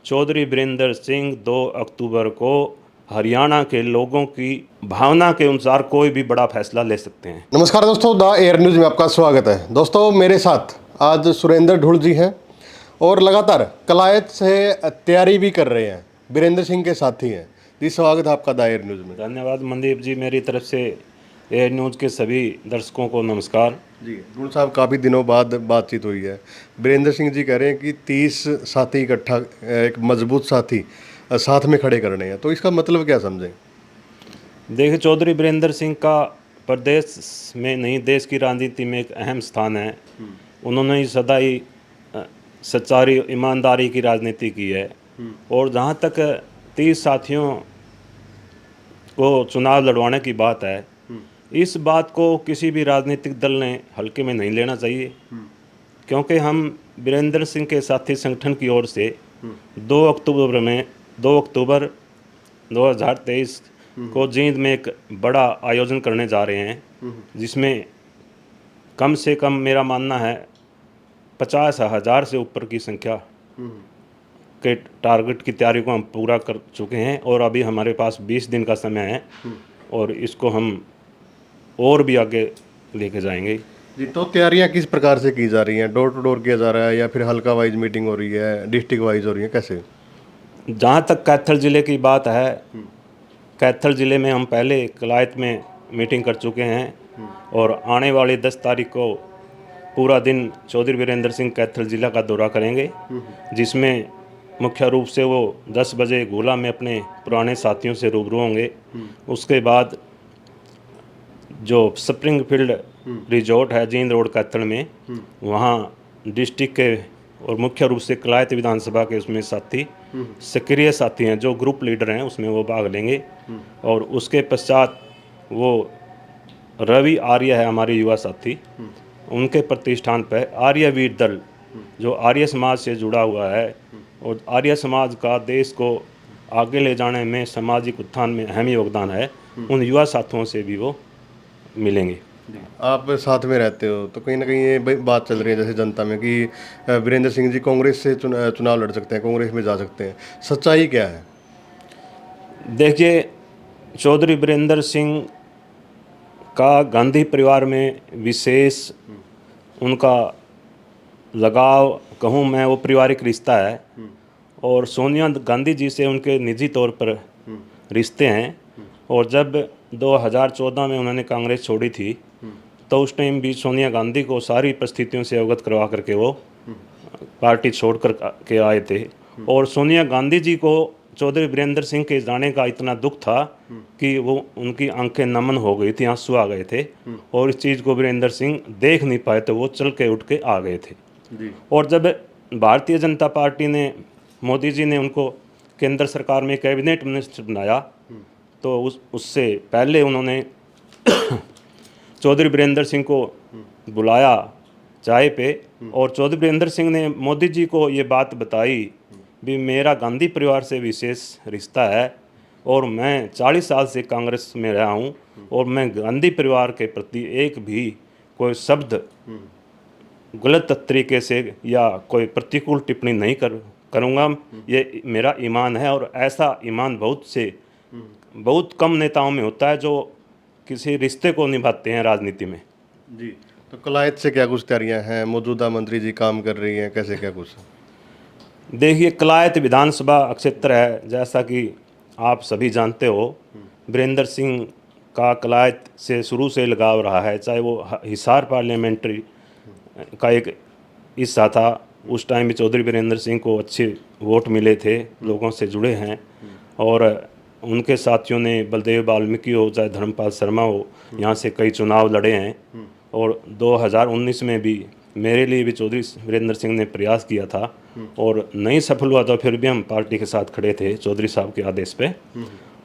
चौधरी वीरेंद्र सिंह 2 अक्टूबर को हरियाणा के लोगों की भावना के अनुसार कोई भी बड़ा फैसला ले सकते हैं। नमस्कार दोस्तों, द एयर न्यूज़ में आपका स्वागत है। दोस्तों, मेरे साथ आज सुरेंद्र ढूल जी हैं और लगातार कलायत से तैयारी भी कर रहे हैं। वीरेंद्र सिंह के साथी हैं जी। स्वागत है आपका द एयर न्यूज़ में। धन्यवाद मनदीप जी, मेरी तरफ से एयर न्यूज़ के सभी दर्शकों को नमस्कार जी ढूल साहब, काफ़ी दिनों बाद बातचीत हुई है। वीरेंद्र सिंह जी कह रहे हैं कि 30 साथी इकट्ठा, एक मजबूत साथी साथ में खड़े करने हैं, तो इसका मतलब क्या समझें? देखिए, चौधरी वीरेंद्र सिंह का प्रदेश में नहीं देश की राजनीति में एक अहम स्थान है। उन्होंने ही सदा ही सच्चाई ईमानदारी की राजनीति की है। और जहाँ तक 30 साथियों को चुनाव लड़वाने की बात है, इस बात को किसी भी राजनीतिक दल ने हल्के में नहीं लेना चाहिए, क्योंकि हम वीरेंद्र सिंह के साथी संगठन की ओर से 2 अक्टूबर 2023 को जींद में एक बड़ा आयोजन करने जा रहे हैं, जिसमें कम से कम मेरा मानना है 50,000 से ऊपर की संख्या के टारगेट की तैयारी को हम पूरा कर चुके हैं। और अभी हमारे पास 20 दिन का समय है और इसको हम और भी आगे लेके जाएंगे जी। तो तैयारियां किस प्रकार से की जा रही हैं? डोर टू डोर किया जा रहा है या फिर हल्का वाइज मीटिंग हो रही है, डिस्ट्रिक्ट वाइज हो रही है, कैसे? जहाँ तक कैथल ज़िले की बात है, कैथल ज़िले में हम पहले कलायत में मीटिंग कर चुके हैं और आने वाली 10 तारीख को पूरा दिन चौधरी वीरेंद्र सिंह कैथल ज़िला का दौरा करेंगे, जिसमें मुख्य रूप से वो 10 बजे गोला में अपने पुराने साथियों से रूबरू होंगे। उसके बाद जो स्प्रिंग फील्ड रिजॉर्ट है जींद रोड कैथल में, वहाँ डिस्ट्रिक्ट के और मुख्य रूप से कलायत विधानसभा के उसमें साथी सक्रिय साथी हैं, जो ग्रुप लीडर हैं, उसमें वो भाग लेंगे। और उसके पश्चात वो रवि आर्य है हमारे युवा साथी, उनके प्रतिष्ठान पर आर्यवीर दल जो आर्य समाज से जुड़ा हुआ है और आर्य समाज का देश को आगे ले जाने में, सामाजिक उत्थान में अहम योगदान है, उन युवा साथियों से भी वो मिलेंगे। आप साथ में रहते हो तो कहीं ना कहीं ये बात चल रही है जैसे जनता में कि वीरेंद्र सिंह जी कांग्रेस से चुनाव लड़ सकते हैं, कांग्रेस में जा सकते हैं। सच्चाई क्या है? देखिए, चौधरी वीरेंद्र सिंह का गांधी परिवार में विशेष उनका लगाव कहूँ मैं, वो पारिवारिक रिश्ता है और सोनिया गांधी जी से उनके निजी तौर पर रिश्ते हैं। और जब 2014 में उन्होंने कांग्रेस छोड़ी थी, तो उस टाइम भी सोनिया गांधी को सारी परिस्थितियों से अवगत करवा करके वो पार्टी छोड़ कर के आए थे। और सोनिया गांधी जी को चौधरी वीरेंद्र सिंह के जाने का इतना दुख था कि वो उनकी आंखें नमन हो गई थी, आंसू आ गए थे। और इस चीज़ को वीरेंद्र सिंह देख नहीं पाए, तो वो चल के उठ के आ गए थे। और जब भारतीय जनता पार्टी ने, मोदी जी ने उनको केंद्र सरकार में कैबिनेट मिनिस्टर बनाया, तो उससे पहले उन्होंने चौधरी वीरेंद्र सिंह को बुलाया चाय पे, और चौधरी वीरेंद्र सिंह ने मोदी जी को ये बात बताई भी मेरा गांधी परिवार से विशेष रिश्ता है और मैं 40 साल से कांग्रेस में रहा हूँ और मैं गांधी परिवार के प्रति एक भी कोई शब्द गलत तरीके से या कोई प्रतिकूल टिप्पणी नहीं करूँगा। ये मेरा ईमान है। और ऐसा ईमान बहुत कम नेताओं में होता है जो किसी रिश्ते को निभाते हैं राजनीति में। जी। तो कलायत से क्या कुछ तैयारियां हैं? मौजूदा मंत्री जी काम कर रही हैं, कैसे क्या कुछ? देखिए, कलायत विधानसभा क्षेत्र है, जैसा कि आप सभी जानते हो। वीरेंद्र सिंह का कलायत से शुरू से लगाव रहा है, चाहे वो हिसार पार्लियामेंट्री का एक हिस्सा था। उस टाइम भी चौधरी वीरेंद्र सिंह को अच्छे वोट मिले थे, लोगों से जुड़े हैं। और उनके साथियों ने, बलदेव वाल्मीकि हो चाहे धर्मपाल शर्मा हो, यहाँ से कई चुनाव लड़े हैं। और 2019 में भी मेरे लिए भी चौधरी वीरेंद्र सिंह ने प्रयास किया था और नहीं सफल हुआ, तो फिर भी हम पार्टी के साथ खड़े थे चौधरी साहब के आदेश पे।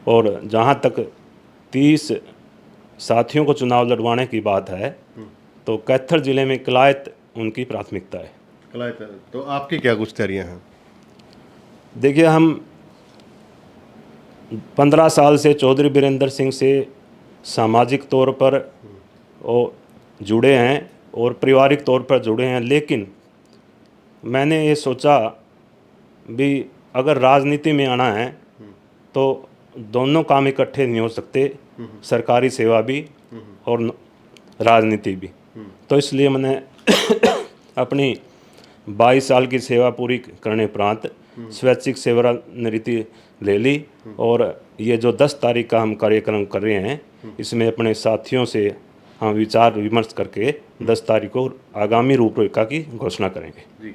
और जहाँ तक 30 साथियों को चुनाव लड़वाने की बात है, तो कैथल ज़िले में कलायत उनकी प्राथमिकता है। कलायत। तो आपकी क्या कुछ तैयारियां हैं? देखिए, हम 15 साल से चौधरी वीरेंद्र सिंह से सामाजिक तौर पर जुड़े हैं और पारिवारिक तौर पर जुड़े हैं, लेकिन मैंने ये सोचा भी अगर राजनीति में आना है तो दोनों काम इकट्ठे नहीं हो सकते, सरकारी सेवा भी और राजनीति भी। तो इसलिए मैंने अपनी 22 साल की सेवा पूरी करने उपरांत स्वैच्छिक सेवानिवृत्ति ले ली और ये जो 10 तारीख का हम कार्यक्रम कर रहे हैं इसमें अपने साथियों से हम विचार विमर्श करके 10 तारीख को आगामी रूपरेखा की घोषणा करेंगे। जी।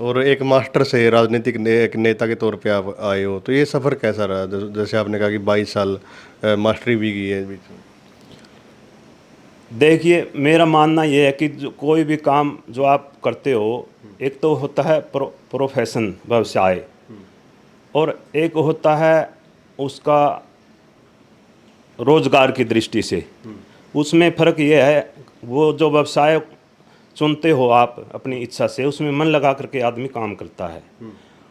और एक मास्टर से राजनीतिक एक नेता के तौर पे आप आए हो, तो ये सफ़र कैसा रहा? जैसे आपने कहा कि 22 साल मास्टरी भी की है बीच में। देखिए, मेरा मानना ये है कि जो कोई भी काम जो आप करते हो, एक तो होता है प्रोफेशन व्यवसाय और एक होता है उसका रोजगार की दृष्टि से। उसमें फ़र्क ये है, वो जो व्यवसाय चुनते हो आप अपनी इच्छा से, उसमें मन लगा करके आदमी काम करता है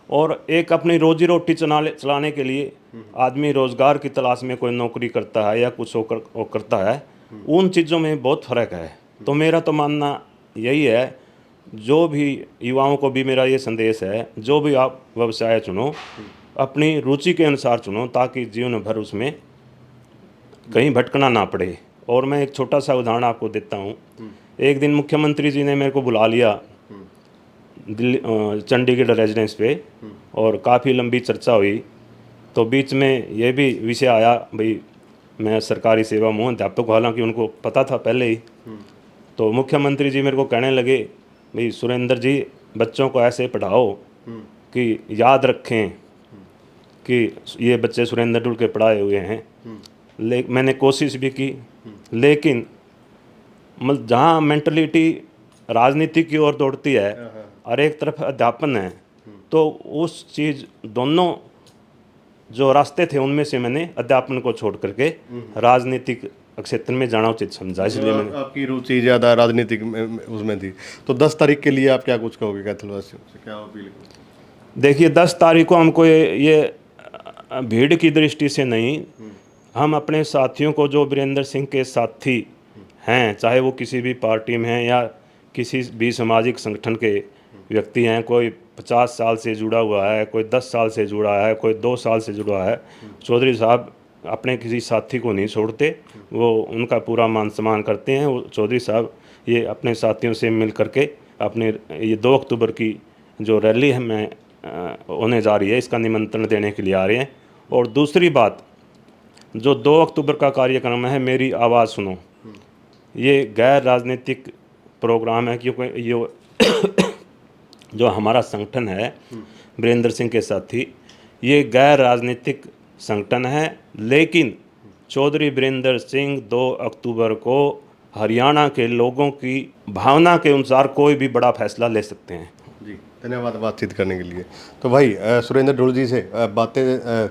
और एक अपनी रोजी रोटी चलाने के लिए आदमी रोजगार की तलाश में कोई नौकरी करता है या कुछ वो करता है। उन चीज़ों में बहुत फ़र्क है। तो मेरा तो मानना यही है, जो भी युवाओं को भी मेरा ये संदेश है, जो भी आप व्यवसाय चुनो अपनी रुचि के अनुसार चुनो ताकि जीवन भर उसमें कहीं भटकना ना पड़े। और मैं एक छोटा सा उदाहरण आपको देता हूँ। एक दिन मुख्यमंत्री जी ने मेरे को बुला लिया दिल्ली चंडीगढ़ रेजिडेंस पे और काफ़ी लंबी चर्चा हुई। तो बीच में ये भी विषय आया, भाई मैं सरकारी सेवा में हूँ अध्यापक, हालांकि उनको पता था पहले ही। तो मुख्यमंत्री जी मेरे को कहने लगे, भाई सुरेंद्र जी, बच्चों को ऐसे पढ़ाओ कि याद रखें कि ये बच्चे सुरेंद्र ढुल के पढ़ाए हुए हैं। मैंने कोशिश भी की, लेकिन मतलब जहाँ मेंटलिटी राजनीति की ओर दौड़ती है और एक तरफ अध्यापन है, तो उस चीज़ दोनों जो रास्ते थे उनमें से मैंने अध्यापन को छोड़ करके राजनीतिक क्षेत्र में जाना उचित समझा। इसलिए मैंने आपकी रुचि ज़्यादा राजनीतिक उसमें थी। तो 10 तारीख के लिए आप क्या कुछ कहोगे कैथलवासियों से, क्या अपील करोगे? देखिए, 10 तारीख को हमको ये भीड़ की दृष्टि से नहीं, हम अपने साथियों को जो वीरेंद्र सिंह के साथी हैं, चाहे वो किसी भी पार्टी में हैं या किसी भी सामाजिक संगठन के व्यक्ति हैं, कोई 50 साल से जुड़ा हुआ है, कोई 10 साल से जुड़ा है, कोई 2 साल से जुड़ा है, चौधरी साहब अपने किसी साथी को नहीं छोड़ते, वो उनका पूरा मान सम्मान करते हैं। वो चौधरी साहब ये अपने साथियों से मिल करके अपने ये 2 अक्टूबर की जो रैली है मैं होने जा रही है, इसका निमंत्रण देने के लिए आ रहे हैं। और दूसरी बात, जो 2 अक्टूबर का कार्यक्रम है मेरी आवाज़ सुनो, ये गैर राजनीतिक प्रोग्राम है, क्योंकि ये जो हमारा संगठन है वीरेंद्र सिंह के साथी, ये गैर राजनीतिक संगठन है, लेकिन चौधरी वीरेंद्र सिंह 2 अक्टूबर को हरियाणा के लोगों की भावना के अनुसार कोई भी बड़ा फैसला ले सकते हैं। जी, धन्यवाद बातचीत करने के लिए। तो भाई सुरेंद्र ढुल जी से बातें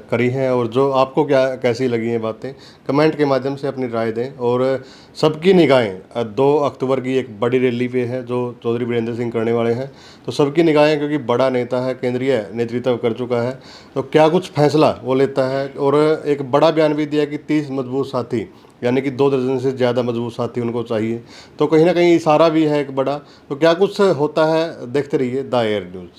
करी हैं, और जो आपको कैसी लगी हैं बातें, कमेंट के माध्यम से अपनी राय दें। और सबकी निगाहें 2 अक्टूबर की एक बड़ी रैली पे है जो चौधरी वीरेंद्र सिंह करने वाले हैं। तो सबकी निगाहें, क्योंकि बड़ा नेता है, केंद्रीय नेतृत्व कर चुका है, तो क्या कुछ फैसला वो लेता है। और एक बड़ा बयान भी दिया कि 30 मजबूत साथी, यानी कि 2 दर्जन से ज़्यादा मजबूत साथी उनको चाहिए। तो कहीं ना कहीं इशारा भी है एक बड़ा। तो क्या कुछ होता है, देखते रहिए द एयर न्यूज़।